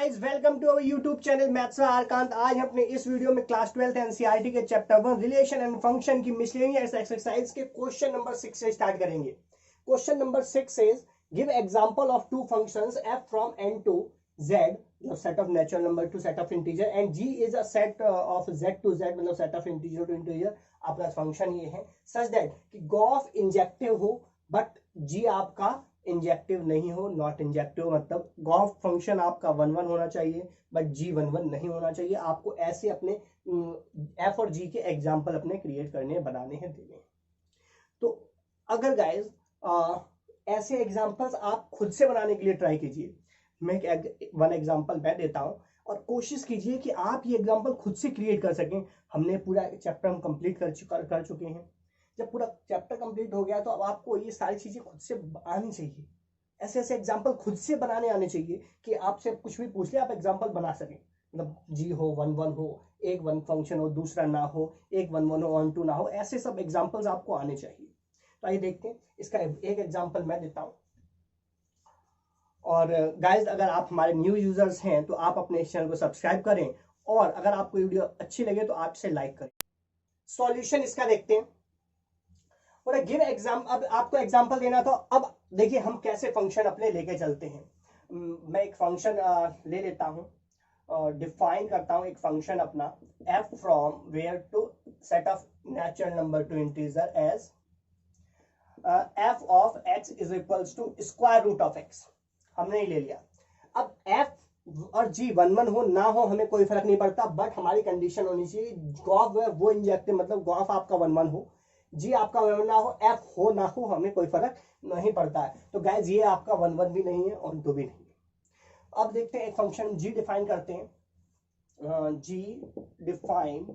Guys, welcome to our YouTube channel maths आरकांत। आज हम अपने इस वीडियो में क्लास 12th एनसीईआरटी के चैप्टर 1 रिलेशन एंड फंक्शन की मिसलेनियस एक्सरसाइज के क्वेश्चन नंबर 6 से स्टार्ट करेंगे। Question number 6 is give example of two functions f from n to z, मतलब set of natural number to set of integer, and g is a set of z to z, मतलब set of integer to integer. आपका function ये है such that कि Gauff injective हो but g आपका injective नहीं हो, नॉट इंजेक्टिव, मतलब गॉफ फंक्शन आपका 1 1 होना चाहिए बट जी 1 1 नहीं होना चाहिए। आपको ऐसे अपने एफ और जी के एग्जाम्पल अपने क्रिएट करने बनाने हैं देने हैं। तो अगर गाइज ऐसे एग्जाम्पल्स आप खुद से बनाने के लिए ट्राई कीजिए। मैं वन एग्जाम्पल मैं देता हूं और कोशिश कीजिए कि आप ये एग्जाम्पल खुद से क्रिएट कर सकें। हमने पूरा चैप्टर हम कंप्लीट कर चुके हैं। जब पूरा चैप्टर कंप्लीट हो गया तो अब आपको ये सारी चीजें खुद से आनी चाहिए। ऐसे ऐसे एग्जाम्पल खुद से बनाने आने चाहिए कि आपसे कुछ भी पूछ ले आप एग्जाम्पल बना सकें। मतलब जी हो 1 1 हो, एक वन फंक्शन हो, दूसरा ना हो, एक 1 1 हो, ऑन टू ना हो, ऐसे सब एग्जाम्पल्स आपको आने चाहिए। तो आइए देखते हैं, इसका एक एग्जाम्पल मैं देता हूं। और गाइज, अगर आप हमारे न्यू यूजर्स हैं तो आप अपने चैनल को सब्सक्राइब करें और अगर आपको वीडियो अच्छी लगे तो आप इसे लाइक करें। सॉल्यूशन इसका देखते हैं और गिव एग्जाम। अब आपको एग्जांपल देना था। अब देखिए हम कैसे फंक्शन अपने लेके चलते हैं। मैं एक फंक्शन ले लेता हूं और डिफाइन करता हूं एक फंक्शन अपना f from where to set of natural number to integer as f of x is equals to square root of x। हमने ही ले लिया। अब f और g 1 1 हो ना हो हमें कोई फर्क नहीं पड़ता, बट हमारी कंडीशन होनी चाहिए गॉफ वो इंजेक्टिव, मतलब गॉफ आपका 1 1 हो, जी आपका 1 1 ना हो, एफ हो ना हो, हमें कोई फर्क नहीं पड़ता है। तो गाइस ये आपका 1 1 भी नहीं है और 2 भी नहीं है। अब देखते हैं एक फंक्शन जी डिफाइन करते हैं। G define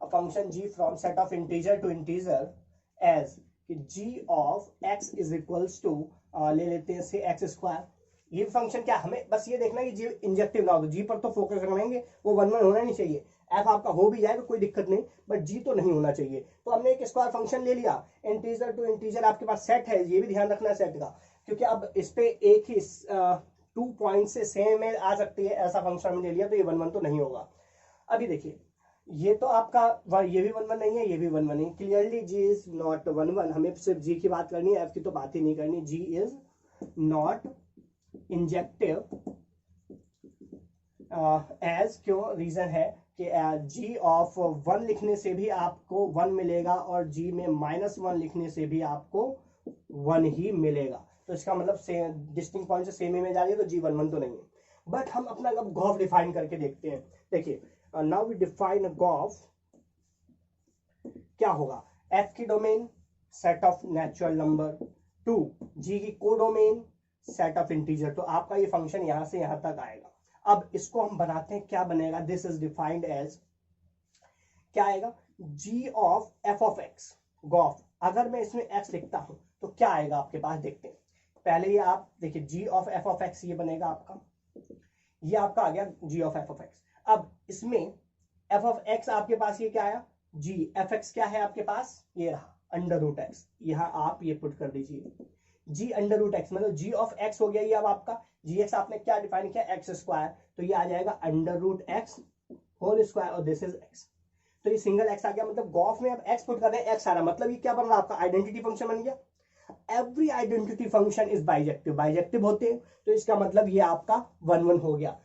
a function g from set of integer to integer as g of x is equals to ले लेते हैं से एक्स स्क्वायर। ये फंक्शन क्या, हमें बस ये देखना है कि जी इंजेक्टिव ना हो, जी पर तो फोकस करेंगे, वो 1 1 होना नहीं चाहिए। एफ आपका हो भी जाएगा कोई दिक्कत नहीं, बट जी तो नहीं होना चाहिए। तो हमने एक स्क्वायर फंक्शन ले लिया। इंटीजर टू इंटीजर आपके पास सेट है, ये भी ध्यान रखना सेट का, क्योंकि अब इस पे एक ही 2 पॉइंट से सेम में आ सकती है, ऐसा फंक्शन हमने ले लिया तो ये 1 1 तो नहीं होगा। अभी देखिए ये तो आपका ये भी 1 1 नहीं है, ये भी 1 1 नहीं। Clearly g is not 1 1। हमें सिर्फ जी की बात करनी है, एफ की तो बात ही नहीं करनी। जी इज नॉट इंजेक्टिव एज, क्यों, रीजन है कि g ऑफ 1 लिखने से भी आपको 1 मिलेगा और g में -1 लिखने से भी आपको 1 ही मिलेगा। तो इसका मतलब सेम डिस्टिंक्ट पॉइंट से सेम इमेज आ रही है, तो g 1 1 तो नहीं है। बट हम अपना अब गॉफ डिफाइन करके देखते हैं। देखिए नाउ वी डिफाइन गॉफ। क्या होगा, f की domain set of natural number to g की कोडोमेन सेट ऑफ इंटीजर। तो आपका ये फंक्शन यहां से यहां तक आएगा। अब इसको हम बनाते हैं, क्या बनेगा, दिस इज डिफाइंड एज, क्या आएगा, g of f of x गॉफ। अगर मैं इसमें x लिखता हूं तो क्या आएगा आपके पास, देखते हैं। पहले ये आप देखिए g of f of x ये बनेगा आपका, ये आपका आ गया g of f of x। अब इसमें f ऑफ x आपके पास ये क्या आया, g f x क्या है आपके पास, ये रहा अंडर रूट x। यहां आप ये पुट कर दीजिए g अंडर रूट x, मतलब g ऑफ x हो गया ये। अब आपका gx आपने क्या डिफाइन किया, एक्स स्क्वायर, तो ये आ जाएगा under root x whole square और दिस इज x। तो ये सिंगल x आ गया, मतलब गॉफ में अब x पुट कर रहे हैं, x आ रहा, मतलब ये क्या बन रहा है आपका आइडेंटिटी फंक्शन बन गया। Every identity function is bijective, bijective होते हैं तो इसका मतलब ये आपका 1 1 हो गया।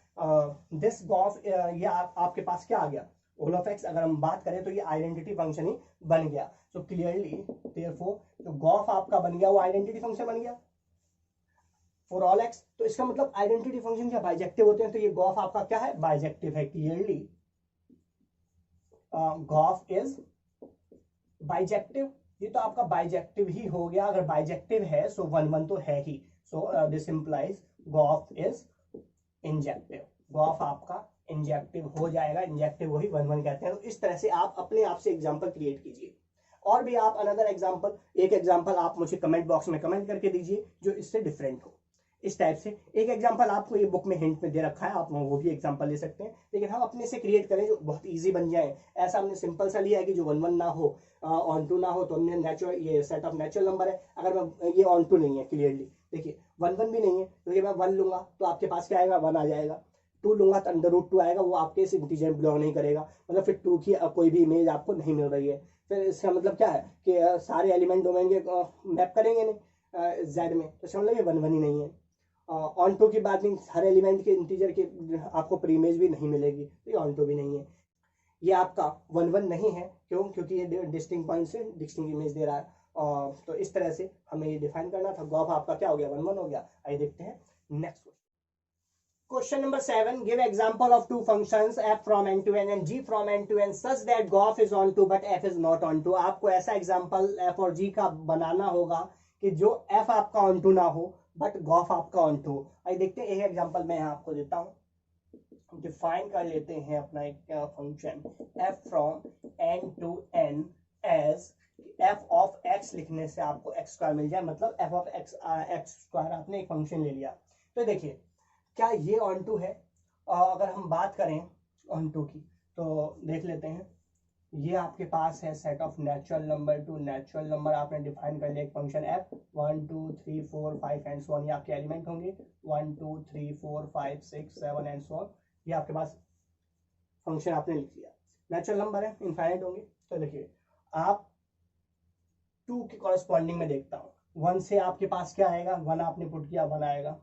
दिस गॉफ ये आपके पास क्या आ गया, ऑल ऑफ एक्स। अगर हम बात करें तो ये आइडेंटिटी फंक्शन ही बन गया। सो क्लियरली देयरफॉर जो गॉफ आपका बन गया वो आइडेंटिटी फंक्शन बन गया फॉर ऑल एक्स। तो इसका मतलब आइडेंटिटी फंक्शन क्या बाइजेक्टिव होते हैं, तो ये गॉफ आपका क्या है, बाइजेक्टिव है। क्लियरली गॉफ इज बाइजेक्टिव, ये तो आपका बाइजेक्टिव ही हो गया। अगर बाइजेक्टिव है सो 1 1 तो है ही। So this implies gof is injective, gof आपका इंजेक्टिव हो जाएगा। इंजेक्टिव वही 1 1 कहते हैं। तो इस तरह से आप अपने आप से एग्जांपल क्रिएट कीजिए। और भी आप अनदर एग्जांपल, एक एग्जांपल आप मुझे कमेंट बॉक्स में कमेंट करके दीजिए जो इससे डिफरेंट हो। इस टाइप से एक एग्जांपल आपको ये बुक में हिंट में दे रखा है, आप वो भी एग्जांपल ले सकते हैं, लेकिन हम अपने से क्रिएट करें जो बहुत इजी बन जाए। ऐसा हमने सिंपल सा लिया है कि जो 1 1 ना हो, ऑन टू ना हो, तो हमने नेचुरल, ये सेट ऑफ नेचुरल नंबर है। अगर मैं ये ऑन टू नहीं है, क्लियरली देखिए 1 1 भी नहीं है, क्योंकि मैं 1 लूंगा तो आपके पास क्या आएगा, 1 आ जाएगा। 2 लूंगा तो अंडर रूट 2 आएगा, वो आपके इस इंटीजर में बिलोंग नहीं करेगा, मतलब फिर 2 की कोई भी इमेज आपको नहीं मिल रही है। फिर इसका मतलब क्या है कि सारे एलिमेंट डोमेन के मैप करेंगे नहीं जेड में, तो इसका मतलब ये 1 1 ही नहीं है। ऑन टू की बात नहीं, हर एलिमेंट के इंटीजर के आपको प्री इमेज भी नहीं मिलेगी, तो ये ऑन टू भी नहीं है। ये आपका 1 1 नहीं है, क्यों, क्योंकि ये डिस्टिंक्ट पॉइंट से डिस्टिंक्ट इमेज दे रहा है। तो इस तरह से हमें ये डिफाइन करना था। गॉफ आपका क्या हो गया, 1 1 हो गया। आइए देखते हैं next question number 7। Give example of two functions f from n to n and g from n to n such that gof is on to but f is not on to। आपको ऐसा example f और g का बनाना होगा कि जो f आपका on to ना हो बट गॉफ आपका ऑन टू हो। आइए देखते हैं, एक एग्जांपल मैं आपको देता हूं। डिफाइन कर लेते हैं अपना एक function f from n to n as f of x लिखने से आपको x स्क्वायर मिल जाए, मतलब f ऑफ x स्क्वायर आपने एक फंक्शन ले लिया। तो देखिए क्या ये ऑन टू है। अगर हम बात करें ऑन टू की तो देख लेते हैं। ये आपके पास है set of natural number to natural number, आपने डिफाइन कर लिया एक function f 1 2 3 4 5 and so on. ये आपके एलिमेंट होंगे 1 2 3 4 5 6 7 एंड सो ऑन। ये आपके पास फंक्शन आपने लिख लिया, नेचुरल नंबर है, इनफाइनाइट होंगे। तो देखिए आप 2 के कॉरेस्पॉन्डिंग में देखता हूँ। 1 से आपके पास क्या आएगा, 1 आपने पुट किया 1 आएगा,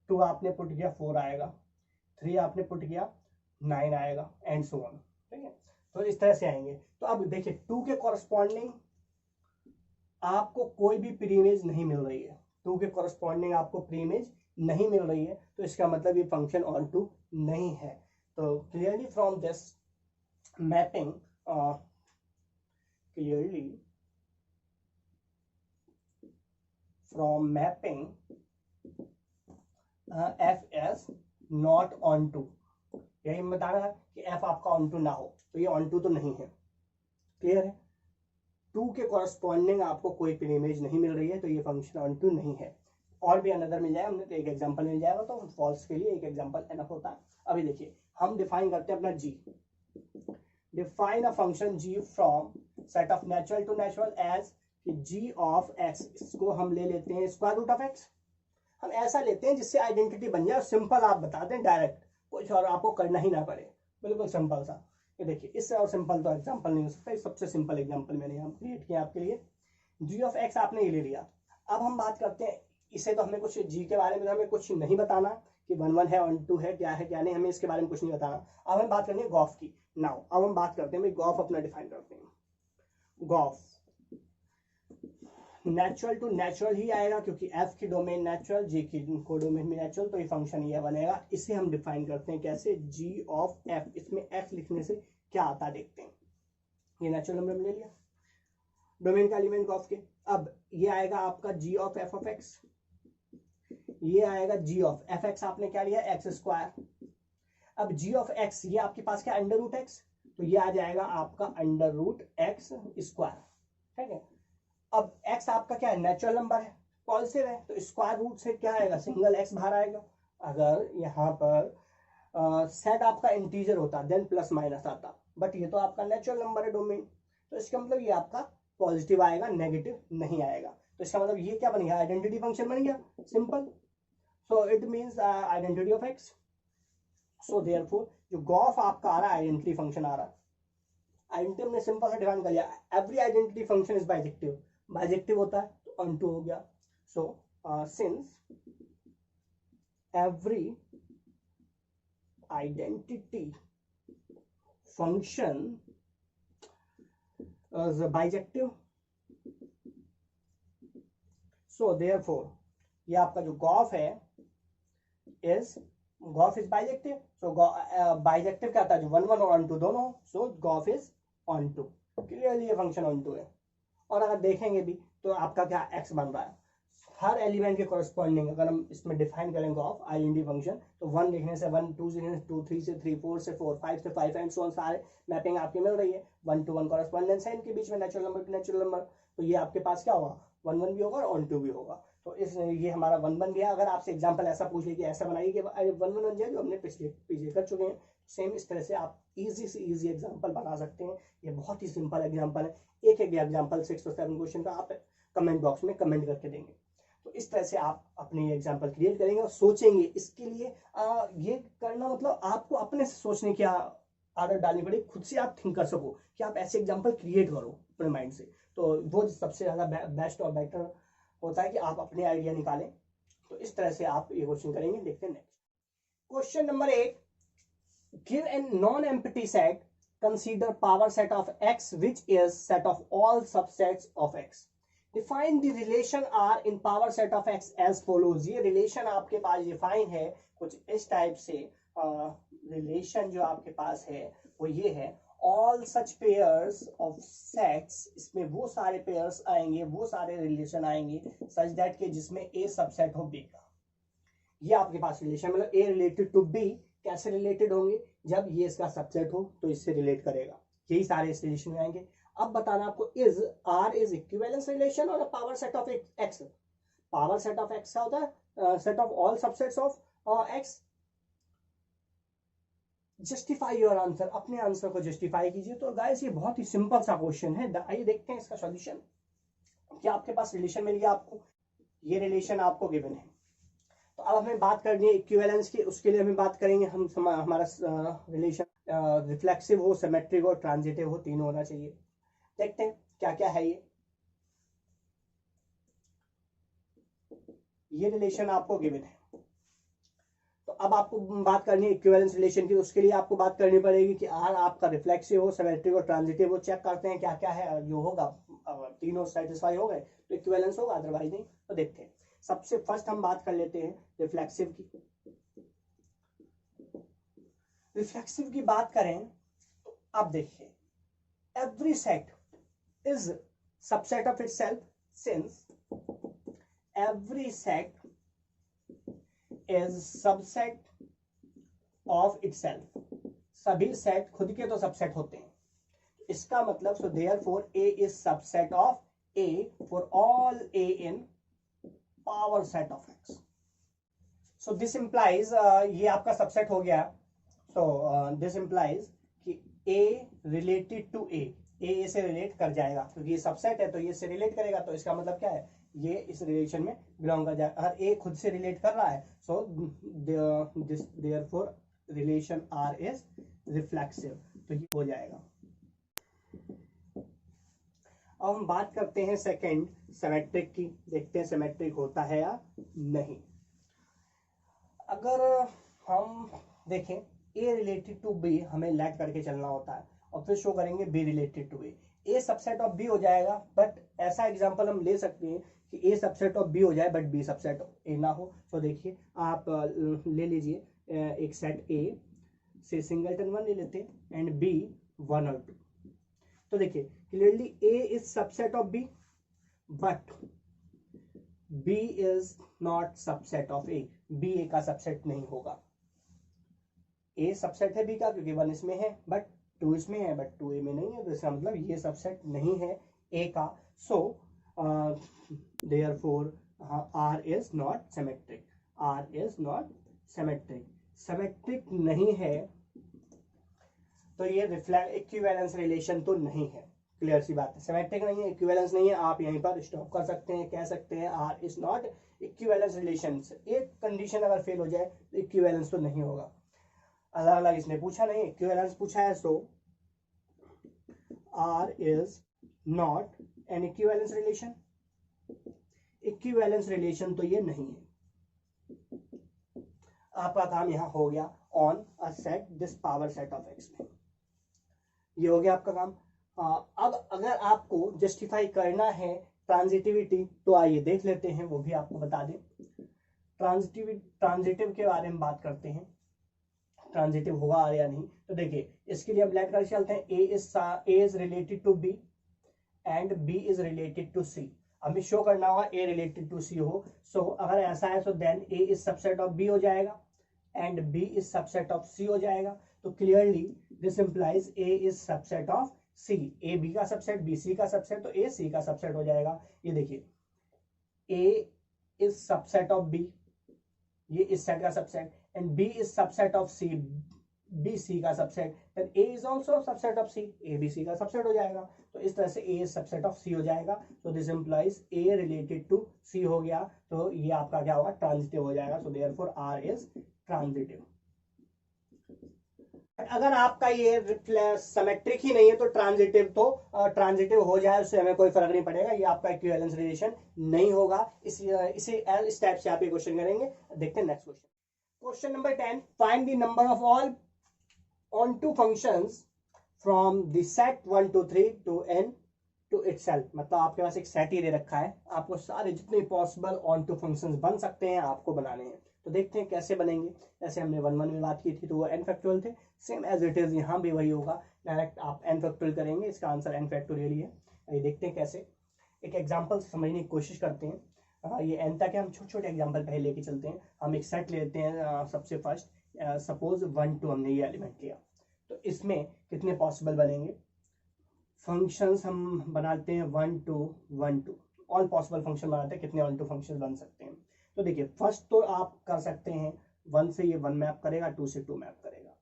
2 आपने पुट किया 4 आएगा, 3 आपने पुट किया 9 आएगा एंड सो ऑन। ठीक है, तो इस तरह से आएंगे। तो अब देखिए 2 के कॉरेस्पॉन्डिंग आपको कोई भी प्री इमेज नहीं मिल रही है, 2 के कॉरेस्पॉन्डिंग आपको प्री इमेज नहीं मिल रही है, तो इसका मतलब ये फंक्शन ऑन टू नहीं है। तो clearly from this mapping f is not on to, यही मैं बता रहा है कि f आपका ऑन टू ना हो, तो ये ऑन टू तो नहीं है। क्लियर है, 2 के कॉरेस्पॉन्डिंग आपको कोई प्री इमेज नहीं मिल रही है, तो ये फंक्शन ऑन टू नहीं है। और भी अनदर मिल जाए हमने तो एक एग्जांपल मिल जाएगा, तो फॉल्स के लिए एक एग्जांपल एनफ होता है। अभी देखिए हम डिफाइन करते हैं अपना g। Define a function g from set of natural to natural as g of x। इसको हम ले लेते हैं स्क्वायर रूट ऑफ x। हम ऐसा लेते हैं जिससे आइडेंटिटी बन जाए, सिंपल आप बता दें डायरेक्ट, कुछ और आपको करना ही ना पड़े, बिल्कुल सिंपल सा। ये देखिए इससे और सिंपल तो एग्जांपल नहीं हो सकता, सबसे सिंपल एग्जांपल मैंने यहाँ क्रिएट किया आपके लिए। g ऑफ x आपने ये ले लिया। अब हम बात करते हैं, इसे तो हमें कुछ g के बारे में हमें कुछ नहीं बताना कि 1 1 है, ऑन टू है, क्या है क्या नहीं, हमें इसके बारे में कुछ नहीं बताना। अब हम बात करनी है गॉफ की। नाउ अब हम बात करते हैं गॉफ अपना डिफाइन करते हैं। गॉफ नेचुरल टू नेचुरल ही आएगा, क्योंकि f की डोमेन नेचुरल, g की को डोमेन में नेचुरल, तो ये फंक्शन ये बनेगा। इसे हम डिफाइन करते हैं कैसे, g ऑफ f। इसमें f लिखने से क्या आता है देखते हैं। ये नेचुरल नंबर ले लिया, डोमेन का एलिमेंट ऑफ के। अब ये आएगा आपका g of f of x, ये आएगा g ऑफ f x, आपने क्या लिया x स्क्वायर। अब g ऑफ x ये आपके पास क्या अंडर रूट x, तो ये आ जाएगा आपका अंडर रूट x स्क्वायर। ठीक है, अब x आपका क्या है, नेचुरल नंबर है, पॉजिटिव है, तो स्क्वायर रूट से क्या आएगा, सिंगल x बाहर आएगा। अगर यहाँ पर सेट आपका इंटीजर होता देन प्लस माइनस आता, बट ये तो आपका नेचुरल नंबर है डोमेन, तो इसका मतलब ये आपका पॉजिटिव आएगा, नेगेटिव नहीं आएगा। तो इसका मतलब ये क्या बन गया, आइडेंटिटी फंक्शन बन गया, simple. So it means identity of x। So therefore जो गॉफ आपका आ रहा है आइडेंटिटी फंक्शन आ रहा है। आइडेंटिटी हमने सिंपल सा डिफाइन कर लिया, every identity function is bijective. Bijective होता है तो ऑन टू हो गया। So since every identity function is bijective, so therefore ये आपका जो गॉफ है is Gauff is bijective. So bijective क्या होता है, जो 1 1 और ऑन टू दोनों, so gof is onto. Clearly ये फंक्शन ऑन टू है। और अगर देखेंगे भी तो आपका क्या x बन रहा है, हर एलिमेंट के कॉरेस्पॉन्डिंग अगर हम इसमें डिफाइन करेंगे ऑफ आइडेंटिटी फंक्शन, तो 1 लिखने से 1, 2 लिखने से 2, 3 से 3, 4 से 4, 5 से 5 एंड सो ऑन, सारे मैपिंग आपकी मिल रही है। 1 to 1 कॉरेस्पॉन्डेंस है इनके बीच में, natural number to natural number, तो ये आपके पास क्या होगा, 1 1 भी होगा और ऑन टू भी होगा। तो इस ये हमारा 1 1 गया। अगर आपसे एग्जाम्पल ऐसा पूछ ले कि ऐसा बनाइए कि 1 1 बन जाए, जो हमने पीछे कर चुके हैं, सेम इस तरह से आप इजी से इजी एग्जाम्पल बना सकते हैं। ये बहुत ही सिंपल एग्जाम्पल है। एक एग्जाम्पल 6 और 7 क्वेश्चन का आप कमेंट बॉक्स में कमेंट करके देंगे। तो इस तरह से आप अपने एग्जाम्पल क्रिएट करेंगे और सोचेंगे। इसके लिए ये करना मतलब आपको अपने से सोचने की आदत डालनी पड़ेगी, खुद से आप थिंक कर सको कि आप ऐसे एग्जाम्पल क्रिएट करो अपने माइंड से। तो वो सबसे ज़्यादा बेस्ट और बेटर होता है कि आप अपने आइडिया निकालें। तो इस तरह से आप ये क्वेश्चन करेंगे। देखते हैं next question number 8, give an non empty set, consider power set of x which is set of all subsets of x. Define the relation R in power set of x as follows. ये relation आपके पास define है कुछ इस type से। Relation जो आपके पास है वो ये है, all such pairs of sets, इसमें वो सारे पेयर्स आएंगे, वो सारे रिलेशन आएंगे such that के जिसमें A सबसेट हो B का। ये आपके पास रिलेशन, मतलब A रिलेटेड टू B कैसे रिलेटेड होंगे, जब ये इसका सबसेट हो तो इससे रिलेट करेगा। यही सारे इस रिलेशन में आएंगे। अब बताना आपको, is R is equivalence relation और power set of X. Power set of X क्या होता है? Set of all subsets of X. Justify your answer, अपने आंसर को जस्टिफाई कीजिए। तो गाइस ये बहुत ही सिंपल सा क्वेश्चन है। आइए देखते हैं इसका सॉल्यूशन। क्या आपके पास रिलेशन मिल गया आपको, ये रिलेशन आपको गिवन है। तो अब हमें बात करनी है इक्विवेलेंस की। उसके लिए हमें बात करेंगे हमारा रिलेशन रिफ्लेक्सिव हो, सिमेट्रिक हो, ट्रांजिटिव हो, तीनों होना चाहिए। देखते हैं क्या क्या है ये रिलेशन आपको गिवन है। तो अब आपको बात करनी है इक्विवेलेंस रिलेशन की। उसके लिए आपको बात करनी पड़ेगी कि आर आपका रिफ्लेक्सिव हो, सिमेट्रिक हो, ट्रांजिटिव हो। चेक करते हैं क्या क्या है। जो होगा तीनों सेटिस्फाई हो गए तो इक्विवेलेंस होगा, अदरवाइज नहीं। तो देखते हैं। सबसे फर्स्ट हम बात कर लेते हैं रिफ्लेक्सिव की। रिफ्लेक्सिव की बात करें तो आप देखिए, every set is subset of itself since every set is subset of itself. सभी सेट खुद के तो सबसेट होते हैं। इसका मतलब so therefore A is subset of A for all a in power set of x. So this implies, ये आपका सबसेट हो गया। सो दिस इंप्लाइज कि ए रिलेटेड टू ए से रिलेट कर जाएगा, क्योंकि ये सबसेट है तो ये से रिलेट करेगा। तो इसका मतलब क्या है, ये इस रिलेशन में बिलोंग कर जाएगा। अगर ए खुद से रिलेट कर रहा है so therefore relation R is reflexive, तो ये हो जाएगा। अब हम बात करते हैं सेकंड सिमेट्रिक की। देखते हैं सिमेट्रिक होता है या नहीं। अगर हम देखें ए रिलेटेड टू बी, हमें लेट करके चलना होता है और फिर शो करेंगे B related to A subset of B हो जाएगा। बट ऐसा एग्जांपल हम ले सकते हैं कि ए सबसेट ऑफ बी हो जाए बट बी सबसेट ए ना हो। तो देखिए आप ले लीजिए एक सेट ए से सिंगलटन 1 ले लेते हैं एंड बी 1 और 2। तो देखिए clearly A is subset of B but B is not subset of A. B A का सबसेट नहीं होगा। ए सबसेट है बी का क्योंकि 1 इसमें है बट 2 इसमें है, बट 2 ए में नहीं है। तो इसका मतलब ये सबसेट नहीं है ए का। So therefore R is not symmetric. R is not symmetric. Symmetric नहीं है तो ये इक्विवेलेंस रिलेशन तो नहीं है। क्लियर सी बात है, सिमेट्रिक नहीं है, इक्विवेलेंस नहीं है। आप यहीं पर स्टॉप कर सकते हैं, कह सकते हैं R is not equivalence relation. एक कंडीशन अगर फेल हो जाए तो इक्विवेलेंस तो नहीं होगा। अलग अलग इसने पूछा नहीं, इक्विवेलेंस पूछा है। So R is not an equivalence relation. Equivalence relation तो ये नहीं है। आपका काम यहां हो गया on a set this power set of X में। ये हो गया आपका काम। अब अगर आपको जस्टिफाई करना है ट्रांजिटिविटी तो आइए देख लेते हैं, वो भी आपको बता दें। ट्रांजिटिव के बारे में बात करते हैं, ट्रांजिटिव होगा या नहीं। तो देखिए इसके लिए हम लेट कर चलते हैं। A is related to B and B is related to C. हमें शो करना होगा ए रिलेटेड टू सी हो। सो अगर ऐसा है तो then A is subset of B हो जाएगा and B is subset of C हो जाएगा। तो clearly this implies A is subset of C. A B का सबसेट, बी सी का सबसेट, तो ए सी का सबसेट हो जाएगा। ये देखिए A is subset of B, ये इस सेट का subset, and B is subset of C. B C का subset, then A is also subset of C, A B C का सबसेट हो जाएगा। तो इस तरह से ए सबसेट ऑफ सी हो जाएगा। तो this implies A related to C हो गया, तो ये आपका क्या होगा, ट्रांजिटिव हो जाएगा। So therefore R is transitive. अगर आपका ये सिमेट्रिक ही नहीं है तो ट्रांजिटिव हो जाए, उससे हमें कोई फर्क नहीं पड़ेगा, ये आपका इक्विवेलेंस रिलेशन नहीं होगा। इसी स्टेप से आप ये क्वेश्चन करेंगे। देखते हैं next question. Question number 10, find the number of all onto functions from the set 1 to 3 to n to itself। मतलब आपके पास एक सेट ही दे रखा है, आपको सारे जितने पॉसिबल onto functions बन सकते हैं आपको बनाने हैं। तो देखते हैं कैसे बनेंगे। जैसे हमने 1 में बात की थी तो वो n फैक्टोरियल थे, सेम एज इट इज यहाँ भी वही होगा। डायरेक्ट आप n फैक्टोरियल करेंगे, इसका आंसर n फैक्टोरियल ही है। ये देखते हैं कैसे, एक एग्जाम्पल समझने की कोशिश करते हैं। ये n तक है, हम छोटे छोटे एग्जाम्पल पहले लेके चलते हैं। हम एक सेट लेते हैं, सबसे फर्स्ट सपोज 1 2 हमने ये एलिमेंट लिया, तो इसमें कितने पॉसिबल बनेंगे फंक्शंस। हम बनाते हैं 1 2 1 2, ऑल पॉसिबल फंक्शन बनाते हैं, कितने ऑन टू फंक्शन बन सकते हैं। तो देखिए फर्स्ट तो आप कर सकते हैं 1 से ये 1 मैप करेगा, 2 से 2 मैप करेगा।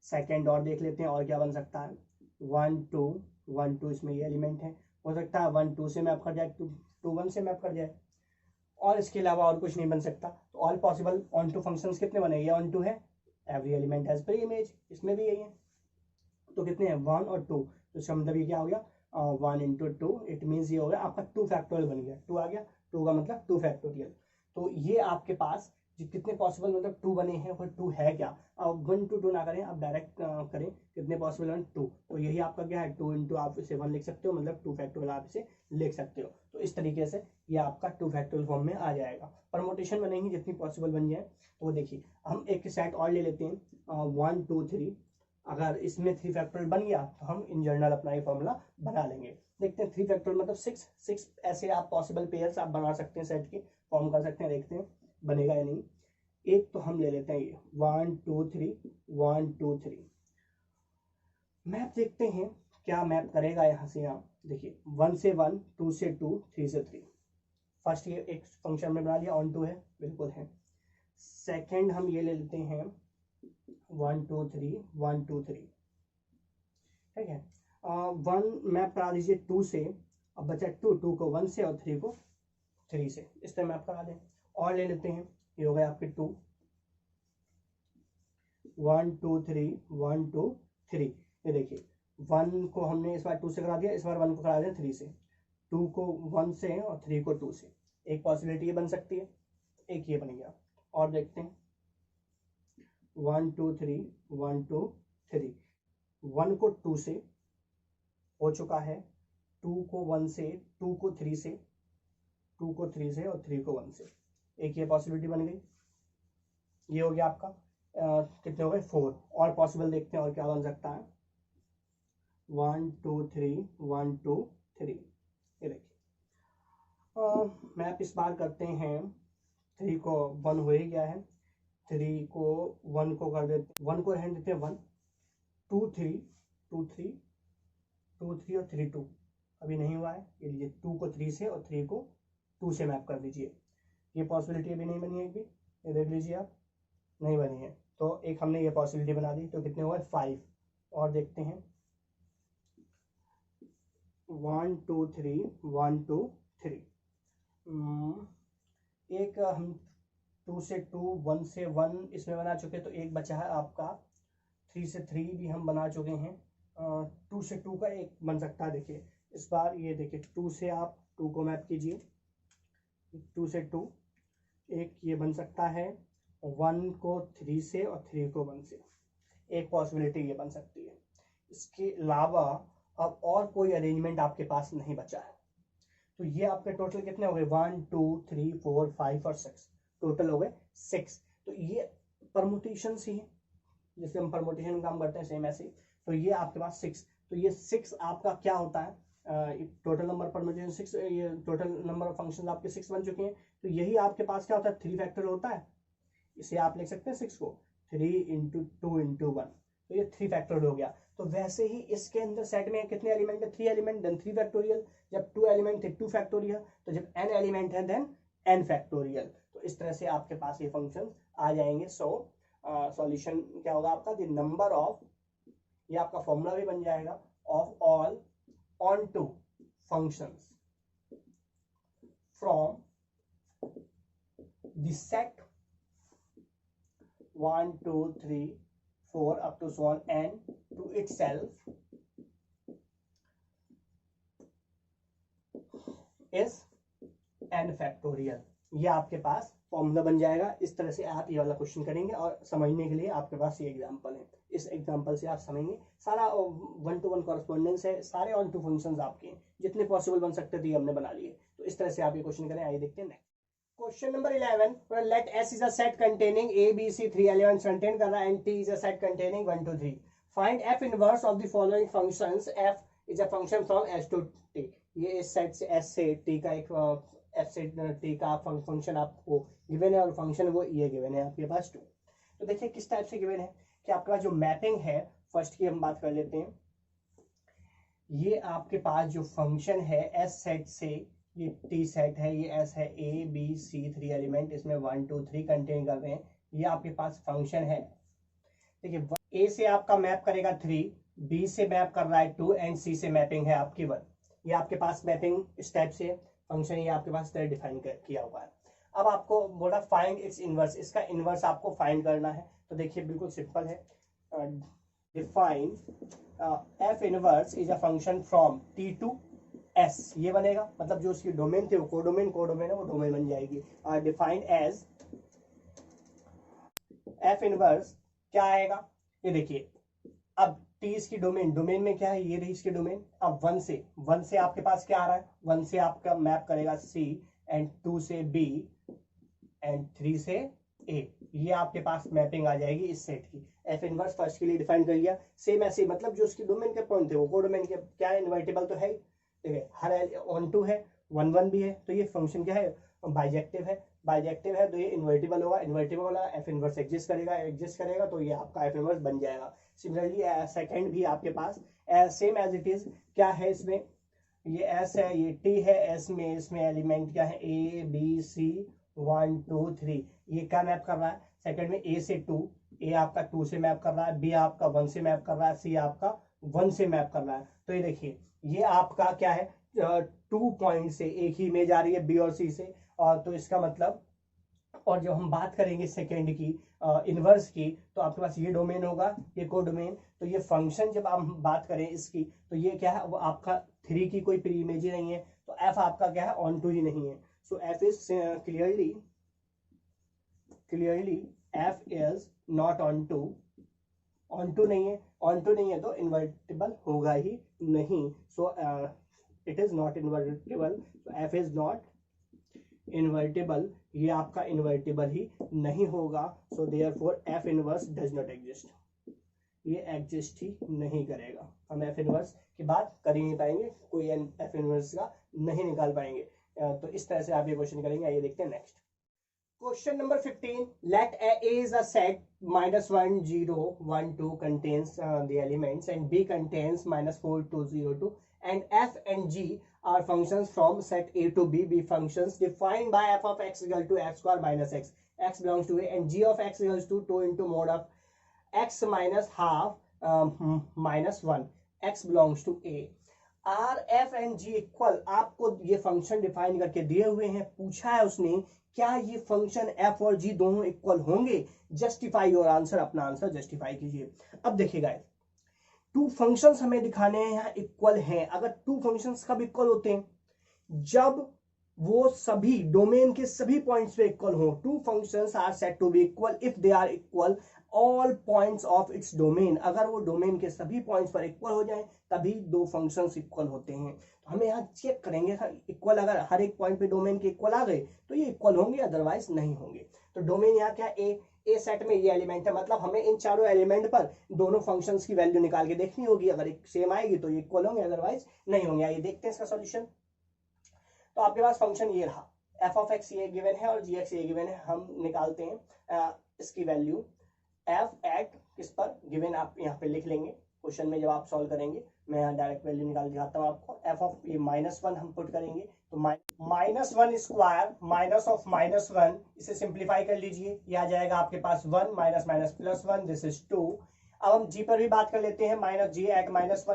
सेकेंड और देख लेते हैं और क्या बन सकता है, 1 2 1 2, इसमें ये एलिमेंट है, हो सकता है 1 2 से मैप कर जाए, 2 1 से मैप कर जाए, और इसके अलावा और कुछ नहीं बन सकता। तो all possible onto functions कितने बने, ये ऑन टू है, every element has pre image, इसमें भी यही है। तो कितने हैं 1 और 2, तो इसका मतलब ये क्या हो गया 1 इंटू 2, इट मीन्स ये हो गया आपका 2 फैक्टोरियल बन गया, 2 आ गया, 2 का मतलब 2 फैक्टोरियल। तो ये आपके पास कितने पॉसिबल मतलब 2 बने हैं, वो 2 है क्या। अब 1 to 2 ना करें, आप डायरेक्ट करें, कितने पॉसिबल है 2, तो यही आपका क्या है 2 इंटू आप इसे 1 लिख सकते हो, मतलब 2 फैक्टोरियल आप इसे लिख सकते हो। तो इस तरीके से ये आपका 2 फैक्टोरियल फॉर्म में आ जाएगा। परमोटेशन बनेंगी जितनी पॉसिबल बन जाए। तो वो देखिए हम एक सेट और ले लेते हैं 1 2 3, अगर इसमें 3 फैक्टोरियल बन गया तो हम इन जनरल अपना ये फॉर्मूला बना लेंगे। देखते हैं 3 फैक्टोरियल मतलब 6 ऐसे आप पॉसिबल पेयर्स आप बना सकते हैं, सेट के फॉर्म कर सकते हैं, देखते हैं बनेगा या नहीं। एक तो हम ले लेते हैं ये 1 2 3 1 2 3 मैप, देखते हैं क्या मैप करेगा यहाँ से। यहाँ देखिए 1 से 1 2 से 2 3 से 3, फर्स्ट ये एक फंक्शन में बना लिया, ऑन टू है, बिल्कुल है। सेकेंड हम ये ले लेते हैं 1 2 3 1 2 3, ठीक है। 1 मैप करा दीजिए 2 से, अब बचा 2 को 1 से और 3 को 3 से, इस तरह मैप करा दें। और ले लेते हैं, ये हो गए आपके 2 1 2 3 1 2 3। ये देखिए 1 को हमने इस बार 2 से करा दिया, इस बार 1 को करा दिया 3 से, 2 को 1 से और 3 को 2 से। एक पॉसिबिलिटी ये बन सकती है, एक ये बन गया। और देखते हैं 1 2 3 1 2 3, 1 को 2 से हो चुका है, 2 को 1 से, 2 को 3 से, 2 को 3 से और 3 को 1 से, एक ये पॉसिबिलिटी बन गई। ये हो गया आपका कितने हो गए 4। और पॉसिबल देखते हैं और क्या बन सकता है 1 2 3 1 2 3। ये देखिए मैप इस बार करते हैं, 3 को 1 हो ही गया है, 3 को 1 को कर देते, 1 को रहने देते हैं 1 2 3 2 3 2 3 और 3 2, अभी नहीं हुआ है। ये लीजिए 2 को 3 से और 3 को 2 से मैप कर दीजिए, ये पॉसिबिलिटी अभी नहीं बनी है, एक भी ये देख लीजिए आप, नहीं बनी है। तो एक हमने ये पॉसिबिलिटी बना दी, तो कितने हुए 5। और देखते हैं 1 2 3 1 2 3, एक हम 2 से 2 1 से 1 इसमें बना चुके, तो एक बचा है आपका 3 से 3 भी हम बना चुके हैं। 2 से 2 का एक बन सकता है, देखिए इस बार ये देखिए 2 से आप 2 को मैप कीजिए, 2 से 2 एक ये बन सकता है, 1 को 3 से और 3 को 1 से, एक पॉसिबिलिटी ये बन सकती है। इसके अलावा अब और कोई अरेंजमेंट आपके पास नहीं बचा है। तो ये आपके टोटल कितने हो गए 1 2 3 4 5 और 6, टोटल हो गए 6। तो ये परमुटेशन ही है, जैसे हम परमुटेशन काम करते हैं सेम ऐसे। तो ये आपके पास 6, तो ये 6 आपका क्या होता है टोटल नंबर परमुटेशन 6, ये टोटल नंबर ऑफ फंक्शंस आपके 6 बन चुके हैं। तो यही आपके पास क्या होता है 3 फैक्टर होता है, इसे आप लिख सकते हैं 6 को 3 इंटू 2 इंटू 1, तो ये 3 फैक्टोरियल हो गया। तो वैसे ही इसके अंदर सेट में कितने एलिमेंट है 3 एलिमेंट, देन 3 फैक्टोरियल। जब 2 एलिमेंट थे 2 फैक्टोरियल, तो जब n एलिमेंट है देन n फैक्टोरियल। तो इस तरह से आपके पास ये फंक्शन आ जाएंगे। सो सॉल्यूशन क्या होगा आपका, द नंबर ऑफ, ये आपका फॉर्मूला भी बन जाएगा, of all onto functions from the set 1 2 3 4 up to so on n to itself is n factorial। ये आपके पास फॉर्मूला बन जाएगा। इस तरह से आप ये वाला क्वेश्चन करेंगे और समझने के लिए आपके पास ये एग्जांपल है। इस एग्जांपल से आप समझेंगे, सारा 1 to 1 कॉरेस्पॉन्डेंस है, सारे ऑन टू फंक्शंस आपके हैं, जितने पॉसिबल बन सकते थे हमने बना लिए। तो इस तरह से आप ये क्वेश्चन करें। आइए देखते हैं next question number 11। Let S is a set containing A B C 3 elements contain कर रहा है, and T is a set containing 1 2 3। Find F inverse of the following functions. F is a function from S to T। ये इस set से S से T का एक F से T का फंक्शन आपको गिवन है, और फंक्शन वो ये गिवन है आपके पास 2। तो देखिए किस टाइप से गिवन है कि आपके पास जो मैपिंग है, फर्स्ट की हम बात कर लेते हैं। ये आपके पास जो फंक्शन है S सेट से, ये T सेट है, ये S है, A B C 3 एलिमेंट, इसमें 1 2 3 कंटेन कर रहे हैं। ये आपके पास फंक्शन है। देखिए A से आपका मैप करेगा 3, B से मैप कर रहा है 2, एंड C से मैपिंग है आपकी 1। ये आपके पास मैपिंग इस टाइप से फंक्शन ये आपके पास तरह डिफाइन किया हुआ है। अब आपको बोला फाइंड इट्स इनवर्स, इसका इनवर्स आपको फाइंड करना है। तो देखिए बिल्कुल सिंपल है, define F inverse is a function from T to S, ये बनेगा, मतलब जो उसकी डोमेन थे वो कोडोमेन है, वो डोमेन बन जाएगी। डिफाइंड एज F इनवर्स क्या आएगा, ये देखिए। अब T इसकी डोमेन में क्या है, ये रही इसकी डोमेन। अब 1 से आपके पास क्या आ रहा है, 1 से आपका मैप करेगा C, एंड 2 से B, एंड 3 से A। ये आपके पास मैपिंग आ जाएगी इस सेट की। F इनवर्स फर्स्ट के लिए डिफाइन कर लिया। सेम ऐसे, मतलब जो उसकी डोमेन के पॉइंट थे वो कोडोमेन के, क्या है, इनवर्टिबल तो है, देखिए हर ऑन टू है, 1 1 भी है, तो ये फंक्शन क्या है, बाइजेक्टिव है, तो ये इन्वर्टिबल होगा। इन्वर्टिबल वाला F इनवर्स एग्जिस्ट करेगा, तो ये आपका F इनवर्स बन जाएगा। सिमिलरली सेकंड भी आपके पास सेम एज इट इज, क्या है इसमें, ये S है, ये T है, S में इसमें एलिमेंट क्या है, A B C 1 2 3। ये क्या मैप कर रहा है, सेकंड में A से 2, A आपका 2 से मैप कर रहा है, B आपका 1 से मैप कर रहा है, C आपका 1 से मैप कर रहा है। तो ये देखिए ये आपका क्या है, 2 पॉइंट से एक ही इमेज आ रही है B और C से, और तो इसका मतलब, और जब हम बात करेंगे सेकेंड की इनवर्स की, तो आपके पास ये डोमेन होगा, ये कोडोमेन। तो ये फंक्शन जब आप बात करें इसकी, तो ये क्या है, वो आपका 3 की कोई प्री इमेज ही नहीं है, तो F आपका क्या है, ऑन टू ही नहीं है। So F is clearly F is not onto नहीं है, तो इन्वर्टिबल होगा ही नहीं। So it is not invertible, F is not invertible, ये आपका इन्वर्टिबल ही नहीं होगा। So therefore F inverse does not exist, ये एग्जिस्ट ही नहीं करेगा। हम F इनवर्स की बात कर ही नहीं पाएंगे, कोई F इनवर्स का नहीं निकाल पाएंगे। तो इस तरह से आप ये क्वेश्चन करेंगे। आइए देखते हैं next question number 15। Let A is a set -1 0 1 2 contains the elements, and B contains -4 2 0 2, and F and G are functions from set A to B. B functions defined by f of x equal to x square minus x. X belongs to A, and G of x equals to 2 into mod of x minus half minus 1. X belongs to A. R F and G equal, आपको ये function define करके दिए हुए हैं, पूछा है उसने क्या ये फंक्शन F और G दोनों इक्वल होंगे। जस्टिफाई योर आंसर, अपना आंसर जस्टिफाई कीजिए। अब देखिए गाइस, 2 फंक्शंस हमें दिखाने हैं यहाँ इक्वल हैं। अगर 2 फंक्शंस कब इक्वल होते हैं, जब वो सभी डोमेन के सभी पॉइंट्स पे इक्वल हो। 2 functions are said to be equal if they are equal all points of its domain. अगर वो डोमेन के सभी पॉइंट्स पर इक्वल हो जाए तभी 2 फंक्शंस इक्वल होते हैं। तो हमें यहाँ चेक करेंगे इक्वल, अगर हर एक पॉइंट पे डोमेन के इक्वल आ गए तो ये इक्वल होंगे, अदरवाइज नहीं होंगे। तो डोमेन यहाँ क्या, ए सेट में ये एलिमेंट है, मतलब हमें इन चारों एलिमेंट पर दोनों फंक्शंस की वैल्यू निकाल के देखनी होगी। अगर एक सेम आएगी तो ये इक्वल होंगे, अदरवाइज नहीं होंगे। आइए देखते हैं इसका सॉल्यूशन। तो आपके पास फंक्शन ये रहा, एफ ऑफ एक्स ये गिवन है और जी एक्स ये गिवन है। हम निकालते हैं इसकी वैल्यू एफ एट किस पर गिवन, आप यहाँ पे लिख लेंगे क्वेश्चन में जब आप सॉल्व करेंगे। मैं यहाँ डायरेक्ट वैल्यू निकाल दिखाता हूँ आपको। एफ ऑफ ये -1 हम पुट करेंगे, तो minus one square minus of minus one, इसे सिंप्लीफाई कर लीजिए, ये आ जाएगा आपके पास one, minus minus plus one, this is two. अब हम जी पर भी बात कर लेते हैं, minus g at minus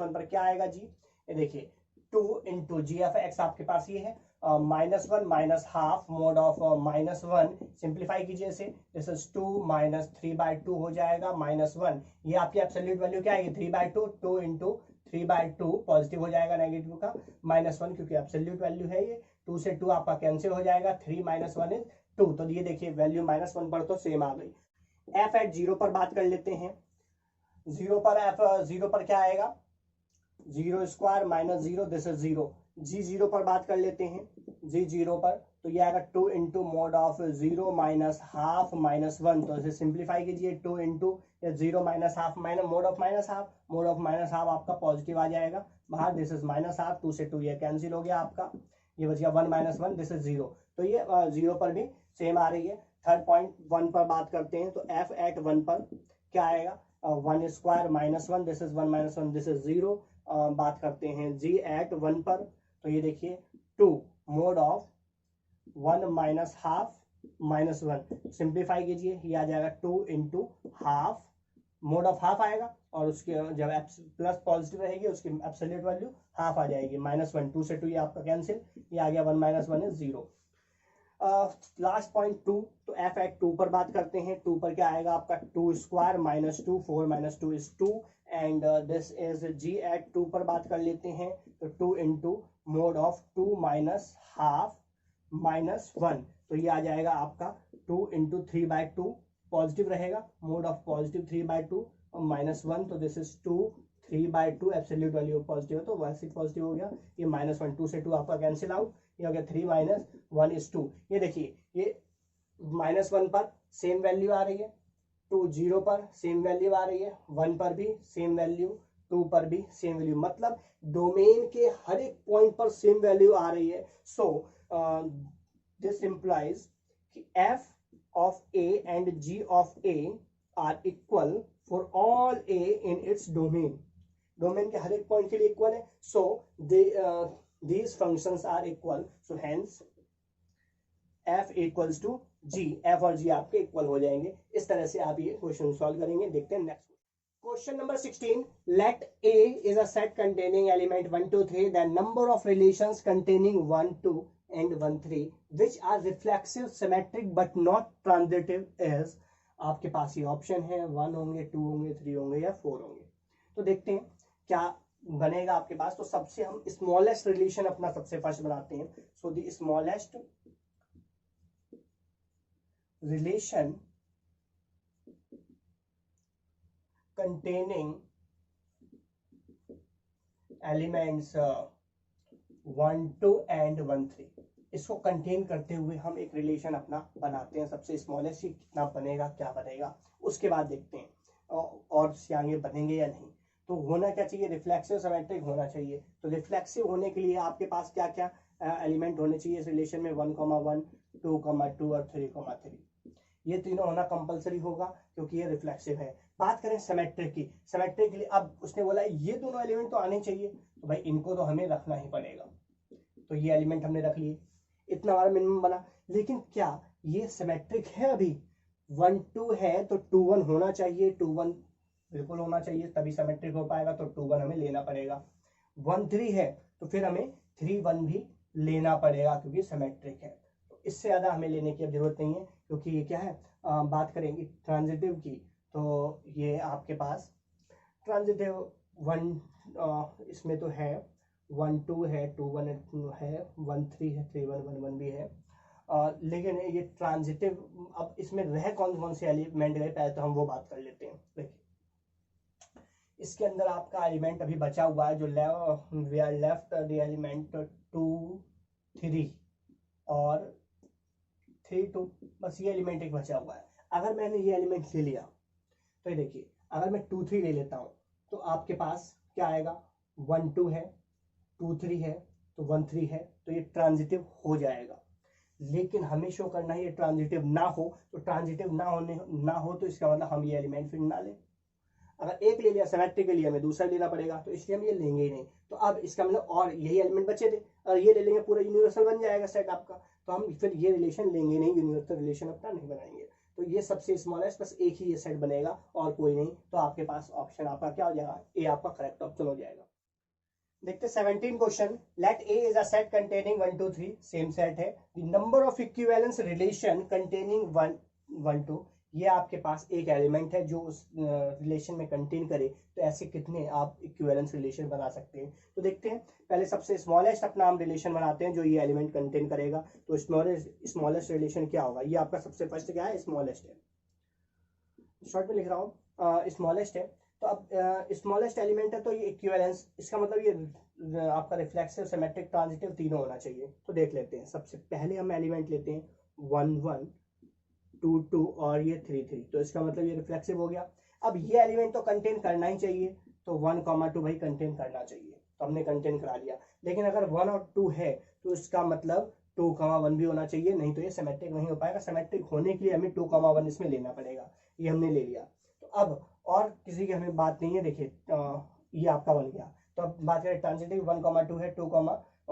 one पर क्या आएगा जी, ये देखिए two into g f x आपके पास ये है minus one minus half mod of minus one, simplify कीजिए इसे, this is to minus three by two हो जाएगा माइनस वन, ये आपकी एब्सोल्यूट वैल्यू क्या आएगी three by two, two into three by two positive हो जाएगा नेगेटिव का माइनस वन, क्योंकि एब्सोल्यूट वैल्यू है ये, टू से टू आपका कैंसिल हो जाएगा, three minus one is two, तो ये देखिए वैल्यू माइनस वन पर तो सेम आ गई। एफ एट जीरो पर बात कर लेते हैं, जीरो पर एफ जीरो पर क्या आएगा, zero square minus zero, this is zero. G zero पर बात कर लेते हैं, जी जीरो पर तो ये आएगा two into mod of zero minus half minus one, तो इसे सिंप्लीफाई कीजिए, two into zero minus half minus mod of minus half, mod of minus half आपका पॉजिटिव आ जाएगा बाहर, this is minus half, two से टू ये cancel हो गया आपका, ये बच गया one minus one, this is zero, तो ये जीरो पर भी सेम आ रही है। थर्ड पॉइंट वन पर बात करते हैं, तो एफ एट वन पर क्या आएगा, one square minus one, this is one minus one, this is zero. बात करते हैं जी एट वन पर, तो ये देखिए two mod of one minus half minus one, simplify कीजिए, ये आ जाएगा two into half, mod of half आएगा और उसके जब प्लस पॉजिटिव रहेगी उसकी एब्सोल्यूट वैल्यू हाफ आ जाएगी माइनस वन, टू से टू ये आपका कैंसिल, ये आ गया one minus one is zero. Last point two, तो एफ एट टू पर बात करते हैं, टू पर क्या आएगा आपका two square minus two, four minus two is two, and this is g at two पर बात कर लेते हैं, तो two into mod of two minus half minus one, तो ये आ जाएगा आपका two into three by two, positive रहेगा mod of positive three by two और माइनस वन, तो this is two three by two, absolute value positive है तो वैसे पॉजिटिव हो गया, ये माइनस वन, टू से टू आपका कैंसिल आउट, ये हो गया three minus one is two. ये देखिए ये माइनस वन पर सेम वैल्यू आ रही है, टू जीरो पर सेम वैल्यू आ रही है, वन पर भी सेम वैल्यू, टू पर भी सेम वैल्यू, मतलब डोमेन के हर एक पॉइंट पर सेम वैल्यू आ रही है। सो दिस इंप्लाइज कि f of a and g of a are equal for all a in its domain, domain के हर एक पॉइंट के लिए इक्वल है, so these functions are equal, so hence f equals to g, f और g आपके equal हो जाएंगे। इस तरह से आप ये क्वेश्चन सॉल्व करेंगे। देखते हैं next question number 16, let A is a set containing element 1 2 3, then number of relations containing 1 2 and 1 3 which are reflexive symmetric but not transitive is, आपके पास ये ऑप्शन है 1 होंगे 2 होंगे 3 होंगे या 4 होंगे। तो देखते हैं क्या बनेगा आपके पास। तो सबसे हम स्मॉलेस्ट रिलेशन अपना सबसे फर्स्ट बनाते हैं, so the smallest relation containing elements 1 2 and 1 3, इसको कंटेन करते हुए हम एक रिलेशन अपना बनाते हैं। सबसे स्मॉलेस्ट ही कितना बनेगा, क्या बनेगा, उसके बाद देखते हैं और आगे बनेंगे या नहीं। तो होना क्या चाहिए, रिफ्लेक्सिव सिमेट्रिक होना चाहिए। तो रिफ्लेक्सिव होने के लिए आपके पास क्या क्या एलिमेंट होने चाहिए इस रिलेशन में, 1 1 2 2 और 3 3, ये तीनों होना कंपलसरी होगा क्योंकि ये रिफ्लेक्सिव है। बात करें सिमेट्रिक की, सिमेट्रिक के लिए अब उसने बोला ये दोनों एलिमेंट तो आने चाहिए, तो भाई इनको तो हमें रखना ही पड़ेगा, तो ये एलिमेंट हमने रख लिए, इतना हमारा मिनिमम बना। लेकिन क्या ये सिमेट्रिक है, अभी 1 2 है तो 2 1 होना चाहिए, 2 1 बिल्कुल होना चाहिए तभी सिमेट्रिक हो पाएगा, तो 2 1 हमें लेना पड़ेगा। 1 3 है तो फिर हमें 3 1 भी लेना पड़ेगा क्योंकि सिमेट्रिक है। तो इससे ज़्यादा हमें लेने की अब जरूरत नहीं है क्योंकि ये क्या है, बात करेंगे ट्रांजिटिव की, तो ये आपके पास ट्रांजिटिव 1 इसमें तो है, 1 2 है, 2 1 है, 1 3 है, 3 1 1 1 भी है, लेकिन ये ट्रांजिटिव अब इसमें रह कौन कौन से एलिमेंट गए पहले तो हम वो बात कर लेते हैं। देखिए इसके अंदर आपका एलिमेंट अभी बचा हुआ है जो we are left the element 2 3 और 3 2, बस ये एलिमेंट एक बचा हुआ है। अगर मैंने ये एलिमेंट ले लिया तो ये देखिए अगर मैं 2 3 ले लेता हूँ तो आपके पास क्या आएगा, 1 2 है, 2 3 है तो 1 3 है, तो ये ट्रांजिटिव हो जाएगा। लेकिन हमें शो करना है ये ट्रांजिटिव ना हो, तो ट्रांजिटिव ना हो तो इसका मतलब हम ये एलिमेंट फिर ना लें। अगर एक ले लिया सिमेट्रिक के लिए हमें दूसरा लेना पड़ेगा, तो इसलिए हम ये लेंगे ही नहीं। तो अब इसका मतलब और यही एलिमेंट बचे थे, और ये ले लेंगे पूरा यूनिवर्सल बन जाएगा सेट आपका, तो हम फिर ये रिलेशन लेंगे नहीं, यूनिवर्सल रिलेशन अपना नहीं बनाएंगे। तो ये सबसे स्मॉलेस्ट बस एक ही ये सेट बनेगा और कोई नहीं। तो आपके पास ऑप्शन आपका क्या हो जाएगा, ए आपका करेक्ट ऑप्शन हो जाएगा। देखते 17 question. Let A is a set containing 1 2 3, same set है। The number of equivalence relation containing 1 1 2, ये आपके पास एक एलिमेंट है जो उस रिलेशन में कंटेन करे, तो ऐसे कितने आप इक्विवेलेंस रिलेशन बना सकते हैं। तो देखते हैं, पहले सबसे स्मॉलेस्ट अपना हम रिलेशन बनाते हैं जो ये एलिमेंट कंटेन करेगा। तो स्मॉलेस्ट रिलेशन क्या होगा, ये आपका सबसे फर्स्ट क्या है, स्मॉलेस्ट है, शॉर्ट में लिख रहा हूँ स्मॉलेस्ट है। तो अब स्मॉलेस्ट एलिमेंट है तो ये इक्विवेलेंस, इसका मतलब ये आपका रिफ्लेक्सिव, सिमेट्रिक, ट्रांजिटिव तीनों होना चाहिए। तो देख लेते हैं, सबसे पहले हम एलिमेंट लेते हैं 1 1 2 2 और ये 3 3, तो इसका मतलब ये रिफ्लेक्सिव हो गया। अब ये एलिमेंट तो कंटेन करना ही चाहिए, तो 1 2 भाई कंटेन करना चाहिए, तो हमने कंटेन करा लिया। लेकिन अगर 1 और 2 है तो इसका मतलब 2 1 भी होना चाहिए, नहीं तो ये सिमेट्रिक नहीं हो पाएगा। सिमेट्रिक होने के लिए हमें 2 1 इसमें लेना पड़ेगा, ये हमने ले लिया। तो अब और किसी की हमें बात नहीं है, देखिए ये आपका बन गया। तो अब बात करें ट्रांजिटिव, 1 2 है, 2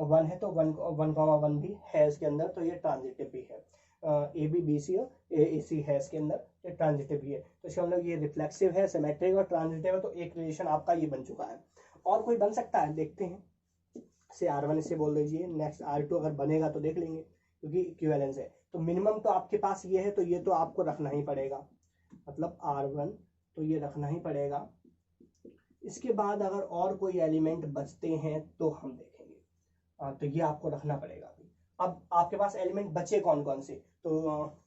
1 है, तो 1 1 भी है इसके अंदर, तो ये ट्रांजिटिव भी है। ए बी बी सी और ए सी है इसके अंदर, ये ट्रांजिटिव भी है। तो इसका मतलब ये रिफ्लेक्सिव है, सिमेट्रिक और ट्रांजिटिव है, तो एक रिलेशन आपका ये बन चुका है। और कोई बन सकता है, देखते हैं। से R1 इसे बोल दीजिए, नेक्स्ट R2 अगर बनेगा तो देख लेंगे, क्योंकि इक्विवेलेंस है। तो मिनिमम तो आपके पास ये है, तो ये तो आपको रखना ही पड़ेगा, मतलब R1 तो ये रखना ही पड़ेगा। इसके बाद अगर और कोई एलिमेंट बचते हैं तो हम देखेंगे, तो ये आपको रखना पड़ेगा। अब आपके पास एलिमेंट बचे कौन कौन से, तो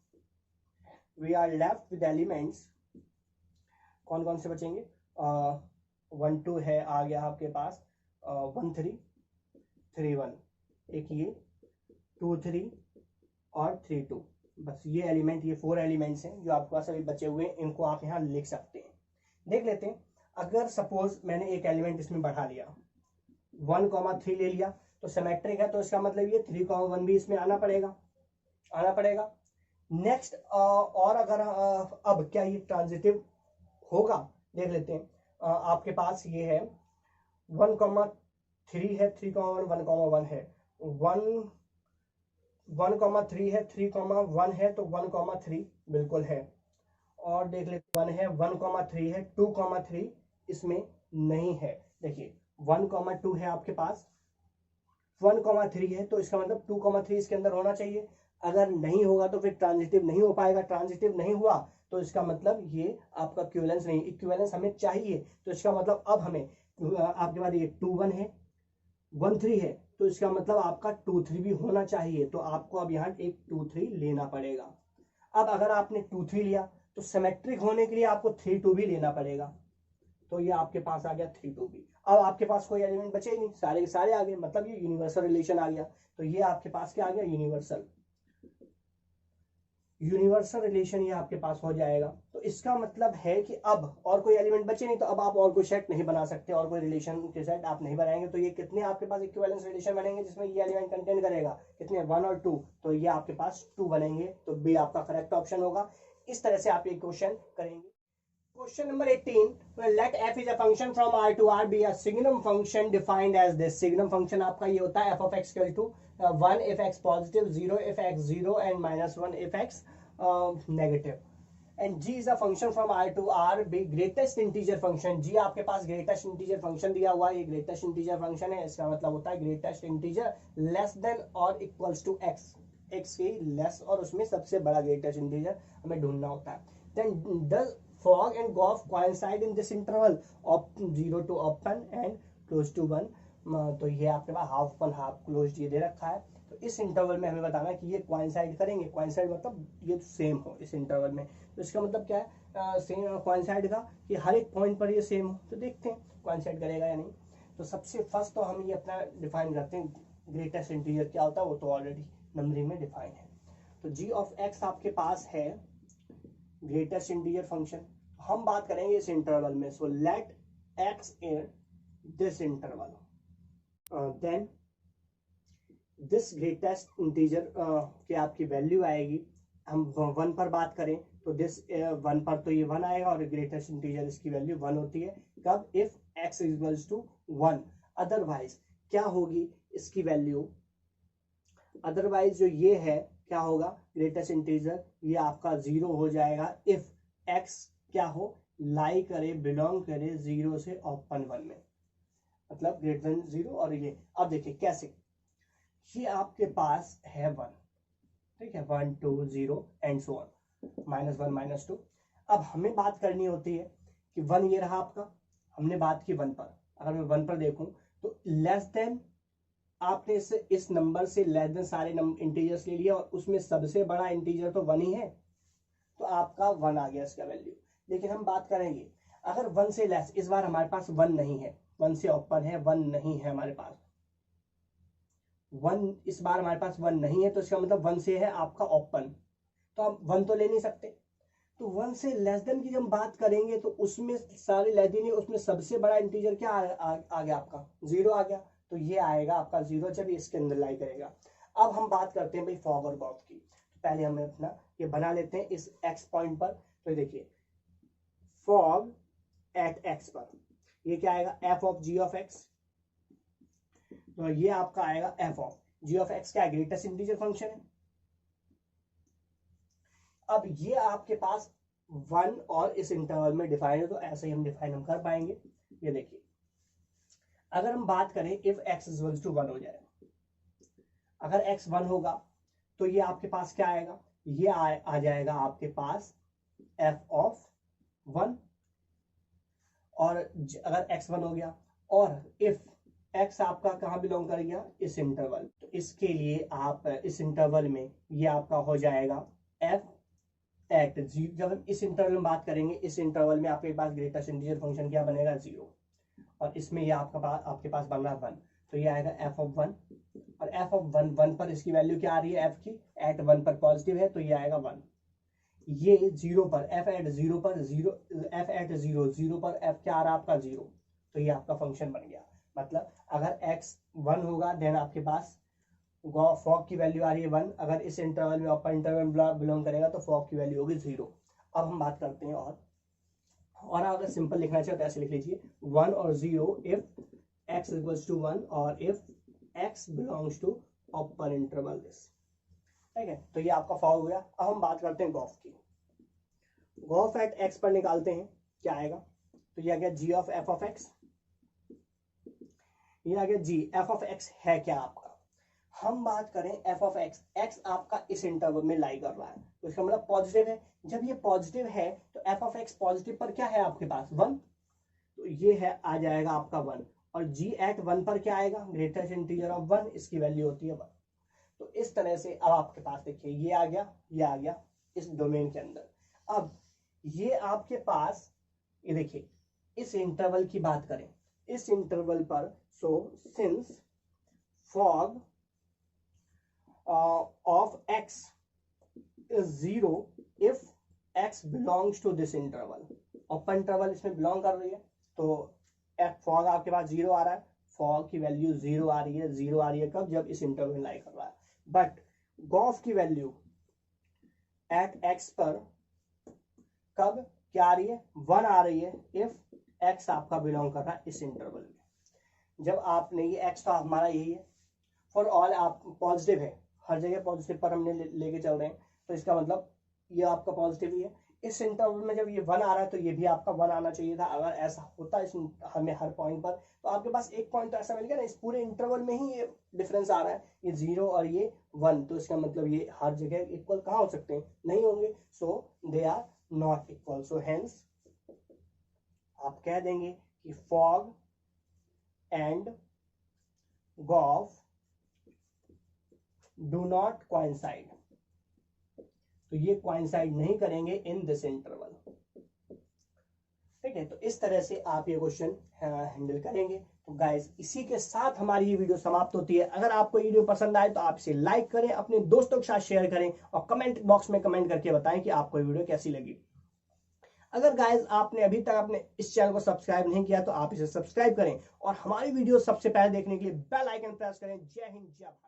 we are left with elements, कौन कौन से बचेंगे, 1 2 है आ गया आपके पास, 1 3 3 1, एक ये 2 3 और 3 2, बस ये एलिमेंट, ये 4 एलिमेंट्स हैं जो आपके पास अभी बचे हुए हैं, इनको आप यहाँ लिख सकते हैं। देख लेते हैं, अगर सपोज मैंने एक एलिमेंट इसमें बढ़ा लिया, 1 3 ले लिया, तो सिमेट्रिक है, तो इसका मतलब ये 3 1 भी इसमें आना पड़ेगा। नेक्स्ट और अगर अब क्या ये ट्रांजिटिव होगा, देख लेते हैं। आपके पास ये है 1 3 है, 3 1 1 है, 1 3 है, 3 1 है, तो 1 3 बिल्कुल है। और देख लेते 1 है, 1 3 है, 2 3 इसमें नहीं है। देखिए 1 2 है आपके पास, 1 3 है, तो इसका मतलब 2 3 इसके अंदर होना चाहिए। अगर नहीं होगा तो फिर ट्रांजिटिव नहीं हो पाएगा, ट्रांजिटिव नहीं हुआ तो इसका मतलब ये आपका इक्विवेलेंस नहीं, इक्विवेलेंस हमें चाहिए। तो इसका मतलब अब हमें आपके पास ये 2 1 है, 1 3 है, तो इसका मतलब आपका 2 3 भी होना चाहिए। तो आपको अब यहाँ एक 2 3 लेना पड़ेगा। अब अगर आपने 2 3 लिया तो सिमेट्रिक होने के लिए आपको 3 2 भी लेना पड़ेगा, तो ये आपके पास आ गया 3 2 भी। अब आपके पास कोई एलिमेंट बचे ही नहीं, सारे के सारे आ गए, मतलब ये यूनिवर्सल रिलेशन आ गया। तो ये आपके पास क्या आ गया, यूनिवर्सल रिलेशन ये आपके पास हो जाएगा। तो इसका मतलब है कि अब और कोई एलिमेंट बचे नहीं, तो अब आप और कोई सेट नहीं बना सकते, और कोई रिलेशन के सेट आप नहीं बनाएंगे। तो ये कितने आपके पास इक्विवेलेंस रिलेशन बनेंगे जिसमें ये एलिमेंट कंटेन करेगा, कितने, 1 और 2, तो ये आपके पास 2 बनेंगे। तो बी आपका करेक्ट ऑप्शन होगा। इस तरह से आप ये क्वेश्चन करेंगे। Question number 18. Well, let f is a function from R to R be a signum function defined as this. Signum function आपका ये होता है f of x equal to 1 if x positive, 0 if x 0 and -1 if x negative. And g is a function from R to R be greatest integer function. g आपके पास greatest integer function दिया हुआ है, ये greatest integer function है। इसका मतलब होता है greatest integer less than or equals to x. x के less और उसमें सबसे बड़ा greatest integer हमें ढूंढना होता है। Then does fog and golf coincide in this interval of 0 to open and close to 1. तो ये आपके पास हाफ ओपन हाफ क्लोज ये दे रखा है। तो इस इंटरवल में हमें बताना है कि ये कोइंसाइड करेंगे। कोइंसाइड मतलब ये सेम हो इस इंटरवल में। तो इसका मतलब क्या है, सेम कोइंसाइड का कि हर एक पॉइंट पर ये सेम हो। तो देखते हैं कोइंसाइड करेगा या नहीं। तो सबसे फर्स्ट तो हम ये अपना डिफाइन करते हैं, ग्रेटेस्ट इंटीजर क्या होता है वो तो ऑलरेडी नंबरिंग में डिफाइन है। तो g ऑफ x आपके पास है ग्रेटेस्ट इंटीजर फंक्शन। हम बात करेंगे इस इंटरवल में। So let x in this interval, then this greatest integer की आपकी वैल्यू आएगी हम 1 पर बात करें तो दिस 1 पर तो ये 1 आएगा और ग्रेटेस्ट इंटीजर इसकी वैल्यू 1 होती है। कब? If x equals to 1। Otherwise क्या होगी इसकी वैल्यू? अदरवाइज जो ये है क्या होगा? ग्रेटेस्ट इंटीजर ये आपका 0 हो जाएगा इफ x क्या हो? लाई करे, बिलोंग करे 0 से ओपन 1 में, मतलब ग्रेटर देन 0। और ये अब देखिए कैसे, ये आपके पास है 1, ठीक है, 1 2 0 एंड सो ऑन, -1 -2। अब हमें बात करनी होती है कि 1 ये रहा आपका, हमने बात की 1 पर। अगर मैं 1 पर देखूं तो लेस देन, आपने इस नंबर से लेस देन सारे इंटीजर्स ले लिया और उसमें सबसे बड़ा इंटीजर तो 1 ही है, तो आपका 1 आ गया इसका वैल्यू। लेकिन हम बात करेंगे अगर 1 से लेस, इस बार हमारे पास 1 नहीं है, 1 से ओपन है, 1 नहीं है हमारे पास, 1 इस बार हमारे पास 1 नहीं है, तो इसका मतलब 1 से है आपका ओपन, तो हम 1 तो ले नहीं सकते। तो 1 से लेस देन की जब हम बात करेंगे तो उसमें सारे लेस देन, उसमें सबसे बड़ा इंटीजर क्या आ गया आपका? 0 आ गया, तो ये आएगा आपका 0 जब इसके अंदर लाई करेगा। अब हम बात करते हैं भाई फॉग और गॉफ की। तो पहले हमें अपना ये बना लेते हैं इस x पॉइंट पर। तो देखिए फॉग एट x पर ये क्या आएगा? f of g of x। तो ये आपका आएगा f of g of x, क्या है? ग्रेटेस्ट इंटीजर फंक्शन है। अब ये आपके पास 1 और इस इंटरवल में डिफाइन है, तो ऐसे ही हम डिफाइन कर पाएंगे। ये देखिए अगर हम बात करें इफ x इक्वल्स टू 1 हो जाए, अगर x 1 होगा तो ये आपके पास क्या आएगा? ये आ जाएगा आपके पास f ऑफ 1। और अगर x 1 हो गया और इफ x आपका कहाँ बिलोंग कर गया? इस इंटरवल, तो इसके लिए आप इस इंटरवल में ये आपका हो जाएगा f एट 0। जब हम इस इंटरवल में बात करेंगे, इस इंटरवल में आपके पास ग्रेटेस्ट इंटीजर फंक्शन क्या बनेगा? 0। और इसमें ये आपके पास बन रहा है 1, तो ये आएगा f ऑफ 1। और f ऑफ 1 पर इसकी वैल्यू क्या आ रही है? f की एट 1 पर पॉजिटिव है, तो ये आएगा 1। ये 0 पर f एट 0 पर 0 पर f क्या आ रहा है आपका? 0। तो ये आपका फंक्शन बन गया। मतलब अगर x 1 होगा देन आपके पास फॉग की वैल्यू आ रही है 1। अगर इस इंटरवल में अपर इंटरवल में बिलोंग करेगा तो फॉग की वैल्यू होगी 0। अब हम बात करते हैं और अगर सिंपल लिखना चाहिए तो ऐसे लिख लीजिए 1 और 0 इफ x इक्वल्स टू 1 और if x belongs to upper interval this, ठीक है। तो ये आपका फॉग हो गया। अब हम बात करते हैं गॉफ की। गॉफ एट x पर निकालते हैं, क्या आएगा? तो ये आ गया g of f of x, ये आ गया g। f ऑफ x है क्या आपका? हम बात करें f ऑफ x, x आपका इस इंटरवल में लाई कर रहा है, तो इसका मतलब पॉजिटिव है। जब ये पॉजिटिव है तो f ऑफ x पॉजिटिव पर क्या है आपके पास? 1, तो ये है आ जाएगा आपका 1। और g एट 1 पर क्या आएगा? ग्रेटेस्ट इंटीजर ऑफ 1, इसकी वैल्यू होती है 1। तो इस तरह से अब आपके पास देखिए ये आ गया, ये आ गया इस डोमेन के अंदर। अब ये आपके पास, ये देखिए इस इंटरवल की बात करें, इस इंटरवल पर, so since fog of x is 0 if x belongs to this interval। Open interval इसमें बिलोंग कर रही है, तो फॉग आपके पास 0 आ रहा है, फॉग की वैल्यू 0 आ रही है। 0 आ रही है कब? जब इस इंटरवल में लाई कर रहा है। बट गॉफ की वैल्यू एट x पर कब क्या आ रही है? 1 आ रही है इफ x आपका बिलोंग कर रहा है इस इंटरवल में। जब आपने ये x तो हमारा यही है, फॉर ऑल आप पॉजिटिव है, हर जगह पॉजिटिव पर हमने लेके चल रहे हैं, तो इसका मतलब ये आपका पॉजिटिव ही है। इस इंटरवल में जब ये 1 आ रहा है तो ये भी आपका 1 आना चाहिए था। अगर ऐसा होता इस हमें हर पॉइंट पर, तो आपके पास एक पॉइंट तो ऐसा मिल गया ना, इस पूरे इंटरवल में ही ये डिफरेंस आ रहा है, ये 0 और ये 1, तो इसका मतलब ये हर जगह इक्वल कहाँ हो सकते हैं? नहीं होंगे। So they are not equal. So hence आप कह देंगे कि fog and gof do not coincide, तो ये कोइंसाइड नहीं करेंगे इन दिस इंटरवल, ठीक है। तो इस तरह से आप ये क्वेश्चन हैंडल करेंगे। तो गाइस इसी के साथ हमारी ये वीडियो समाप्त होती है। अगर आपको ये वीडियो पसंद आए तो आप इसे लाइक करें, अपने दोस्तों के साथ शेयर करें और कमेंट बॉक्स में कमेंट करके बताएं कि आपको ये वीडियो कैसी लगी। अगर गाइस आपने अभी तक अपने इस चैनल को सब्सक्राइब नहीं किया तो आप इसे सब्सक्राइब करें और हमारी वीडियो सबसे पहले देखने के लिए बेल आइकन प्रेस करें। जय हिंद, जय भारत।